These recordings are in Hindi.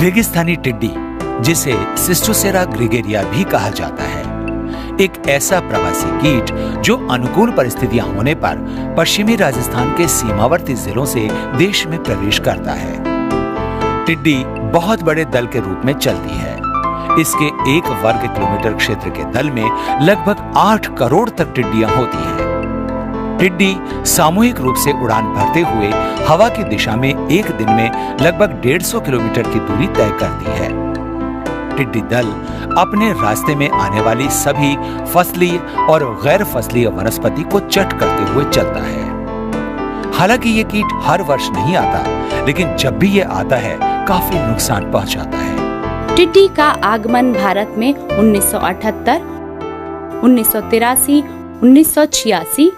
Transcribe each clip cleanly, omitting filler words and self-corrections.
रेगिस्तानी टिड्डी, जिसे सिस्टोसेरा ग्रेगेरिया भी कहा जाता है, एक ऐसा प्रवासी कीट जो अनुकूल परिस्थितियां होने पर पश्चिमी राजस्थान के सीमावर्ती जिलों से देश में प्रवेश करता है। टिड्डी बहुत बड़े दल के रूप में चलती है। इसके 1 वर्ग किलोमीटर क्षेत्र के दल में लगभग 8 करोड़ तक टिड्डियां होती हैं। टिड्डी सामूहिक रूप से उड़ान भरते हुए हवा की दिशा में एक दिन में लगभग 150 किलोमीटर की दूरी तय करती है। टिड्डी दल अपने रास्ते में आने वाली सभी फसलीय और गैर फसलीय वनस्पति को चट करते हुए चलता है। हालांकि ये कीट हर वर्ष नहीं आता, लेकिन जब भी ये आता है काफी नुकसान पहुंचाता है। टिड्डी का आगमन भारत में 1978, 1983, 1986,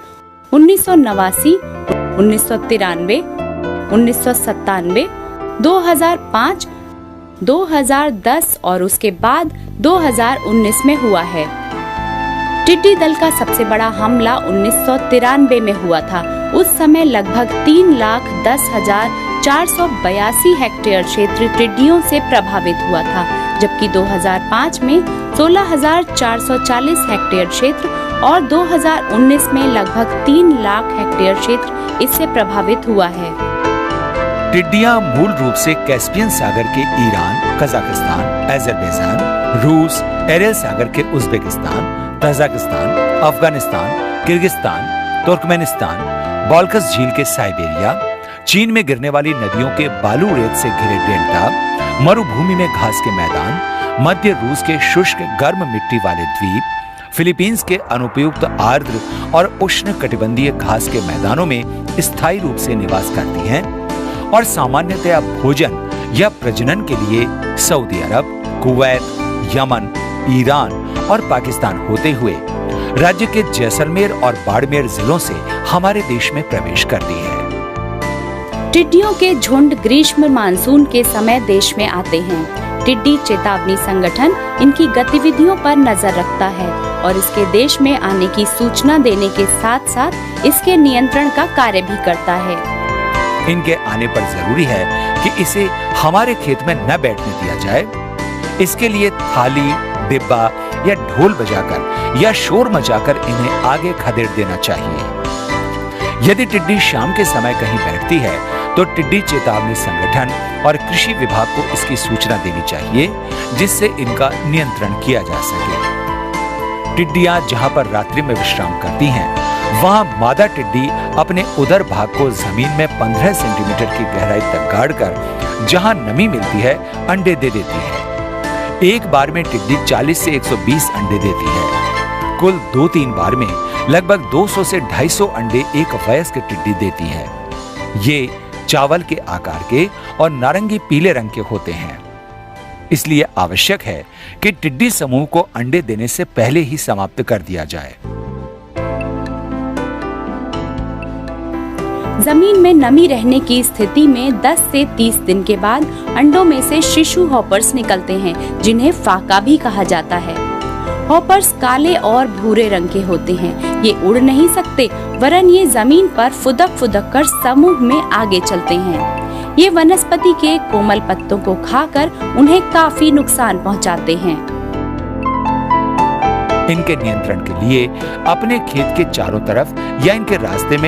1989, 1993, 1997, 2005, 2010 और उसके बाद 2019 में हुआ है। टिड्डी दल का सबसे बड़ा हमला 1993 में हुआ था। उस समय लगभग 3,10,482 हेक्टेयर क्षेत्र टिड्डियों से प्रभावित हुआ था, जबकि 2005 में 16,440 हेक्टेयर क्षेत्र और 2019 में लगभग 3 लाख हेक्टेयर क्षेत्र इससे प्रभावित हुआ है। टिड्डियां मूल रूप से कैस्पियन सागर के ईरान, कजाकिस्तान, अजरबैजान, रूस, एरेल सागर के Uzbekistan, Tajikistan, Afghanistan, Kyrgyzstan, Turkmenistan, Balkhash झील के साइबेरिया, चीन में गिरने वाली नदियों के बालू रेत से घिरे डेल्टा, मरुभूमि में घास के मैदान, मध्य रूस के शुष्क गर्म मिट्टी वाले द्वीप, फिलीपींस के अनुपयुक्त आर्द्र और उष्ण कटिबंधीय घास के मैदानों में स्थायी रूप से निवास करती हैं और सामान्यतया भोजन या प्रजनन के लिए सऊदी अरब, कुवैत, यमन, ईरान और पाकिस्तान होते हुए राज्य के जैसलमेर और बाड़मेर जिलों से हमारे देश में प्रवेश करती है। टिड्डियों के झुंड ग्रीष्म मानसून के समय देश में आते हैं। टिड्डी चेतावनी संगठन इनकी गतिविधियों पर नजर रखता है और इसके देश में आने की सूचना देने के साथ साथ इसके नियंत्रण का कार्य भी करता है। इनके आने पर जरूरी है कि इसे हमारे खेत में न बैठने दिया जाए। इसके लिए थाली, डिब्बा या ढोल बजाकर या शोर मचाकर इन्हें आगे खदेड़ देना चाहिए। यदि टिड्डी शाम के समय कहीं बैठती है तो टिड्डी चेतावनी संगठन और कृषि विभाग को इसकी सूचना देनी चाहिए, जिससे इनका नियंत्रण किया जा सके। टिड्डियां जहां पर रात्रि में विश्राम करती हैं, वहां मादा टिड्डी अपने उदर भाग को जमीन में 15 सेंटीमीटर की गहराई तक गाड़कर जहां नमी मिलती है अंडे दे देती है। एक बार में टिड्डी 40 से 120 अंडे देती है। कुल 2-3 बार में लगभग 200 से 250 अंडे एक वयस्क टिड्डी देती है। ये चावल के आकार के और नारंगी पीले रंग के होते हैं। इसलिए आवश्यक है कि टिड्डी समूह को अंडे देने से पहले ही समाप्त कर दिया जाए। जमीन में नमी रहने की स्थिति में 10 से 30 दिन के बाद अंडों में से शिशु हॉपर्स निकलते हैं, जिन्हें फाका भी कहा जाता है। हॉपर्स काले और भूरे रंग के होते हैं। ये उड़ नहीं सकते, वरन ये जमीन पर फुदक कर समूह में आगे चलते हैं। ये वनस्पति के कोमल पत्तों को खाकर उन्हें काफी नुकसान पहुंचाते हैं। इनके नियंत्रण के लिए अपने खेत के चारों तरफ या इनके रास्ते में